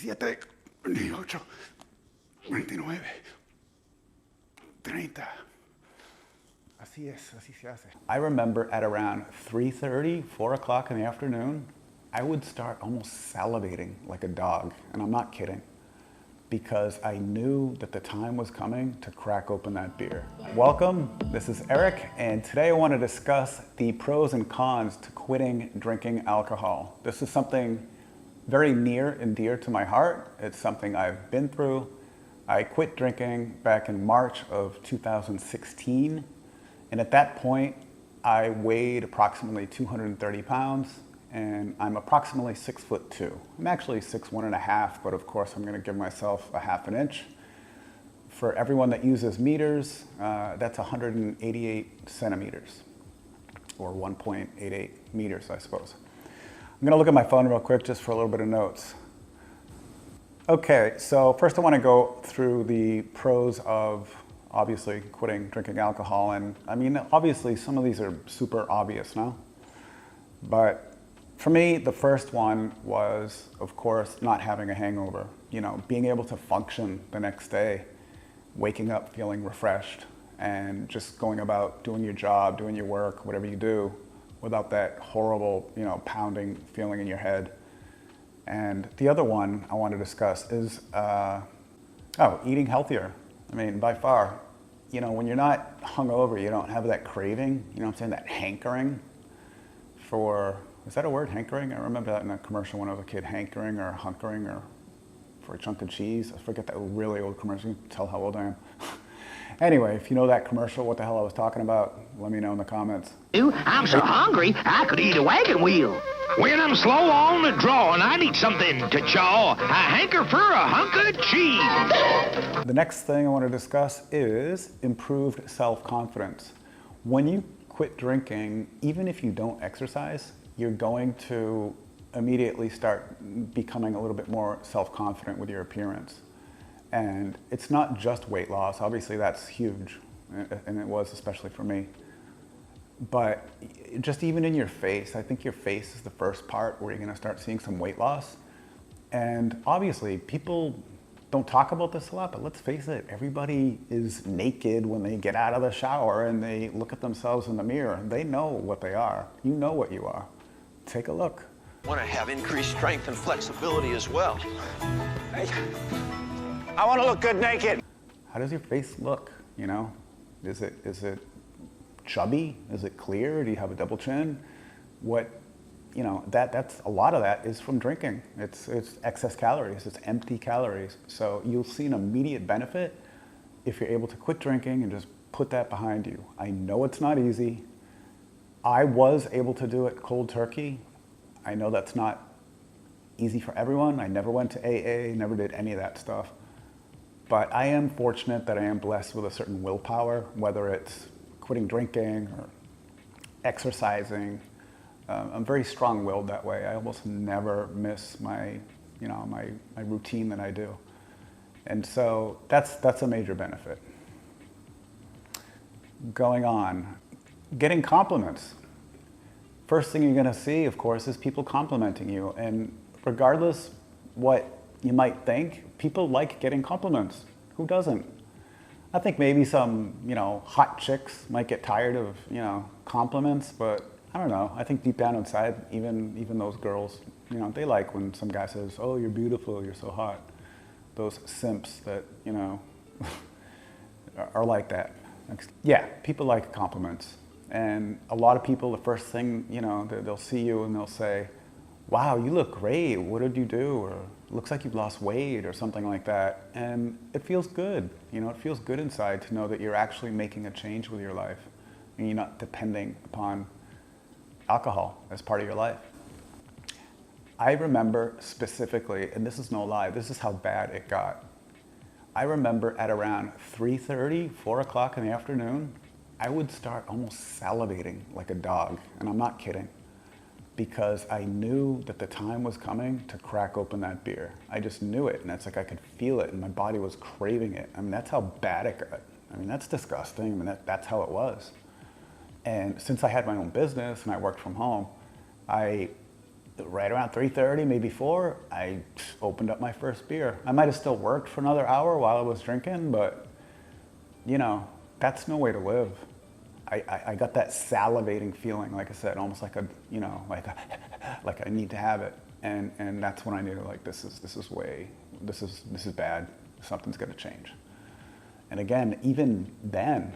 27, 28, 29, 30. Así es, así se hace. I remember at around 3:30, 4 o'clock in the afternoon, I would start almost salivating like a dog, and I'm not kidding, because I knew that the time was coming to crack open that beer. Welcome, this is Eric, and today I want to discuss the pros and cons to quitting drinking alcohol. This is something very near and dear to my heart. It's something I've been through. I quit drinking back in March of 2016, and at that point, I weighed approximately 230 pounds, and I'm approximately 6'2". I'm actually 6'1½", but of course I'm gonna give myself a half an inch. For everyone that uses meters, that's 188 centimeters, or 1.88 meters, I suppose. I'm gonna look at my phone real quick just for a little bit of notes. Okay, so first I wanna go through the pros of obviously quitting drinking alcohol. And I mean, obviously some of these are super obvious now, but for me, the first one was, of course, not having a hangover. You know, being able to function the next day, waking up feeling refreshed, and just going about doing your job, doing your work, whatever you do, without that horrible, pounding feeling in your head. And the other one I want to discuss is, eating healthier. I mean, by far, when you're not hungover, you don't have that craving, that hankering for, is that a word, hankering? I remember that in a commercial when I was a kid, hankering or hunkering or for a chunk of cheese. I forget that really old commercial, you can tell how old I am. Anyway, if you know that commercial, what the hell I was talking about, let me know in the comments. I'm so hungry, I could eat a wagon wheel. When I'm slow on the draw and I need something to chaw, I hanker for a hunk of cheese. The next thing I want to discuss is improved self-confidence. When you quit drinking, even if you don't exercise, you're going to immediately start becoming a little bit more self-confident with your appearance. And it's not just weight loss, obviously that's huge, and it was especially for me. But just even in your face, I think your face is the first part where you're gonna start seeing some weight loss. And obviously people don't talk about this a lot, but let's face it, everybody is naked when they get out of the shower and they look at themselves in the mirror. They know what they are. You know what you are. Take a look. I want to have increased strength and flexibility as well. I want to look good naked. How does your face look, Is it chubby? Is it clear? Do you have a double chin? That's a lot of that is from drinking. It's excess calories, it's empty calories. So you'll see an immediate benefit if you're able to quit drinking and just put that behind you. I know it's not easy. I was able to do it cold turkey. I know that's not easy for everyone. I never went to AA, never did any of that stuff. But I am fortunate that I am blessed with a certain willpower, whether it's quitting drinking or exercising. I'm very strong-willed that way. I almost never miss my routine that I do. And so that's a major benefit. Going on, getting compliments. First thing you're gonna see, of course, is people complimenting you. And regardless what you might think, people like getting compliments. Who doesn't? I think maybe some, hot chicks might get tired of, compliments, but I don't know. I think deep down inside, even those girls, they like when some guy says, "Oh, you're beautiful, you're so hot." Those simps that, are like that. Yeah, people like compliments. And a lot of people, the first thing, they'll see you and they'll say, "Wow, you look great. What did you do?" Or "Looks like you've lost weight," or something like that. And it feels good. It feels good inside to know that you're actually making a change with your life and you're not depending upon alcohol as part of your life. I remember specifically, and this is no lie, this is how bad it got. I remember at around 3:30, 4 o'clock in the afternoon, I would start almost salivating like a dog, and I'm not kidding, because I knew that the time was coming to crack open that beer. I just knew it, and it's like I could feel it, and my body was craving it. I mean, that's how bad it got. I mean, that's disgusting. I mean, that's how it was. And since I had my own business and I worked from home, I right around 3:30, maybe 4, I opened up my first beer. I might have still worked for another hour while I was drinking, but you know, that's no way to live. I got that salivating feeling, like I said, almost like like I need to have it. And that's when I knew, like, this is bad. Something's gonna change. And again, even then,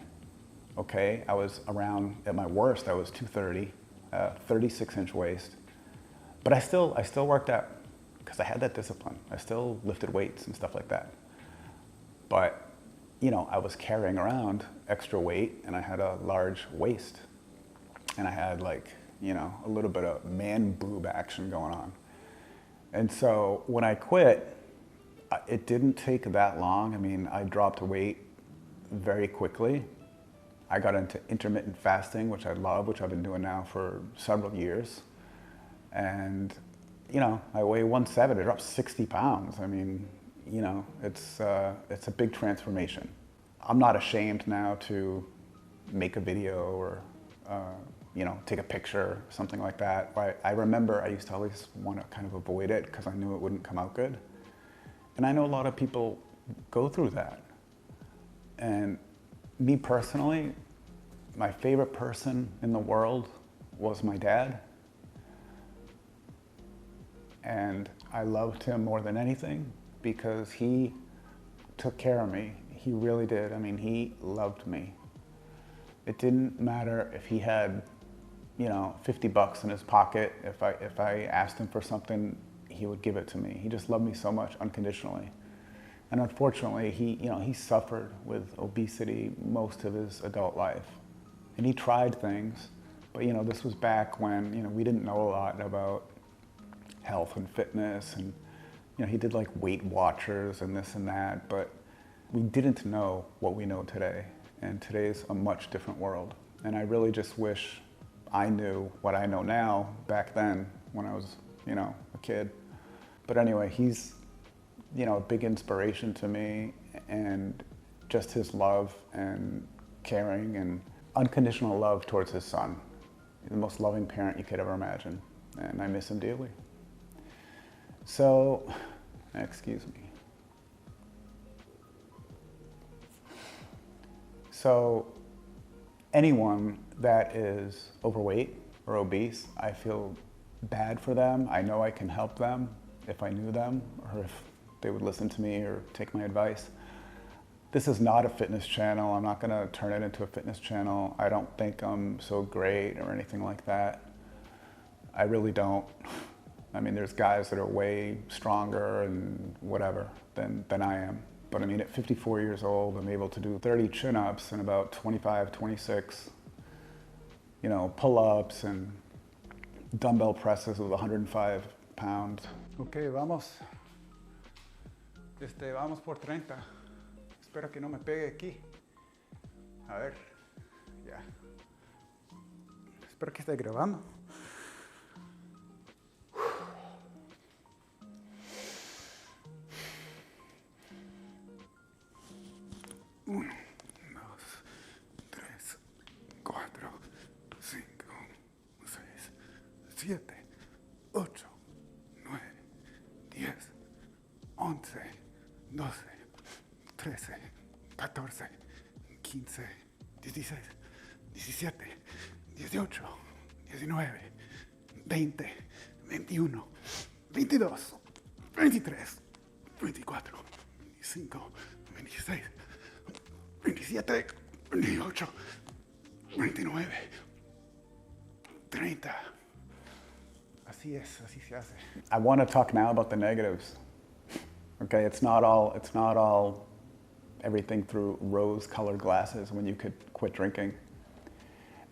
okay, I was around, at my worst, I was 230, 36-inch waist. But I still worked out because I had that discipline. I still lifted weights and stuff like that. But, you know, I was carrying around extra weight and I had a large waist. And I had, like, you know, a little bit of man boob action going on. And so when I quit, it didn't take that long. I mean, I dropped weight very quickly. I got into intermittent fasting, which I love, which I've been doing now for several years. And, you know, I weigh 170, I dropped 60 pounds. I mean, you know, it's a big transformation. I'm not ashamed now to make a video or, you know, take a picture, something like that. I remember I used to always want to kind of avoid it because I knew it wouldn't come out good. And I know a lot of people go through that. And me personally, my favorite person in the world was my dad. And I loved him more than anything because he took care of me. He really did. I mean, he loved me. It didn't matter if he had, you know, $50 in his pocket. If I asked him for something, he would give it to me. He just loved me so much unconditionally. And unfortunately, he suffered with obesity most of his adult life. And he tried things, but, you know, this was back when, you know, we didn't know a lot about health and fitness, and, you know, he did like Weight Watchers and this and that, but we didn't know what we know today. And today's a much different world. And I really just wish I knew what I know now back then when I was, you know, a kid. But anyway, he's, you know, a big inspiration to me, and just his love and caring and unconditional love towards his son. He's the most loving parent you could ever imagine, and I miss him dearly. So, excuse me. So, anyone that is overweight or obese, I feel bad for them. I know I can help them if I knew them, or if they would listen to me or take my advice. This is not a fitness channel. I'm not gonna turn it into a fitness channel. I don't think I'm so great or anything like that. I really don't. I mean, there's guys that are way stronger and whatever than I am. But I mean, at 54 years old, I'm able to do 30 chin-ups and about 25, 26, you know, pull-ups and dumbbell presses with 105 pounds. Okay, vamos. Vamos por 30. Espero que no me pegue aquí. A ver, ya. Espero que esté grabando. 1, 2, 3, 4, 5, 6, 7, 8, 9, 10, 11, 12, 13, 14, 15, 16, 17, 18, 19, 20, 21, 22, 23, 24, 25, 26, 27, 28, 29, 30. Así se hace. I want to talk now about the negatives. Okay, it's not all everything through rose-colored glasses when you could quit drinking.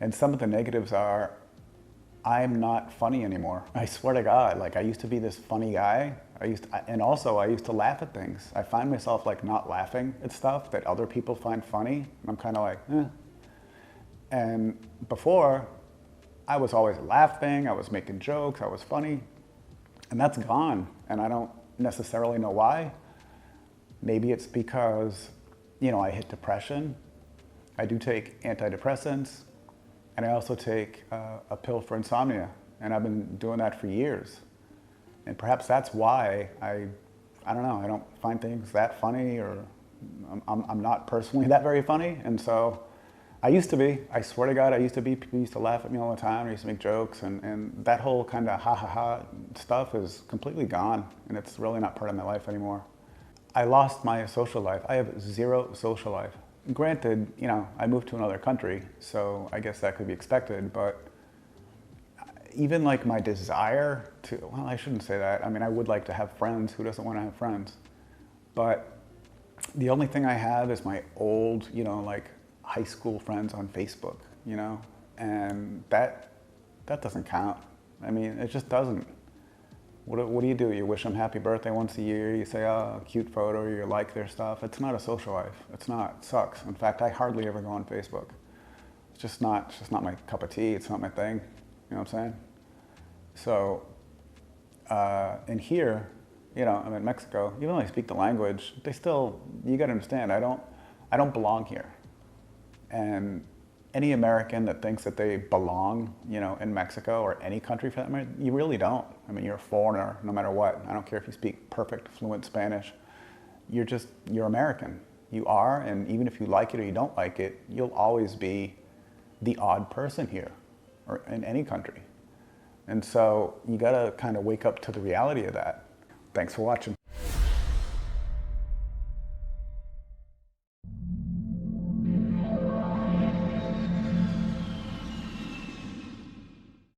And some of the negatives are, I'm not funny anymore. I swear to God, like, I used to be this funny guy. I used to laugh at things. I find myself like not laughing at stuff that other people find funny. And I'm kind of like, eh. And before, I was always laughing, I was making jokes, I was funny. And that's gone. And I don't necessarily know why. Maybe it's because, you know, I hit depression. I do take antidepressants. And I also take a pill for insomnia. and I've been doing that for years. And perhaps that's why I don't know, I don't find things that funny, or I'm not personally that very funny. And so I used to be, I swear to God, I used to be. People used to laugh at me all the time. I used to make jokes, and that whole kind of ha ha ha stuff is completely gone, and it's really not part of my life anymore. I lost my social life. I have zero social life. Granted, you know, I moved to another country, so I guess that could be expected, but even like my desire to, well, I shouldn't say that. I mean, I would like to have friends. Who doesn't want to have friends? But the only thing I have is my old, you know, like high school friends on Facebook, you know, and that doesn't count. I mean, it just doesn't. What do? You wish them happy birthday once a year. You say, oh, cute photo, you like their stuff. It's not a social life. It's not. It sucks. In fact, I hardly ever go on Facebook. It's just not my cup of tea. It's not my thing. You know what I'm saying? So, in here, you know, I'm in Mexico. Even though I speak the language, they still, you got to understand, I don't belong here. And any American that thinks that they belong, you know, in Mexico or any country for that matter, you really don't. I mean, you're a foreigner no matter what. I don't care if you speak perfect, fluent Spanish. You're American. You are, and even if you like it or you don't like it, you'll always be the odd person here or in any country. And so you gotta kind of wake up to the reality of that. Thanks for watching.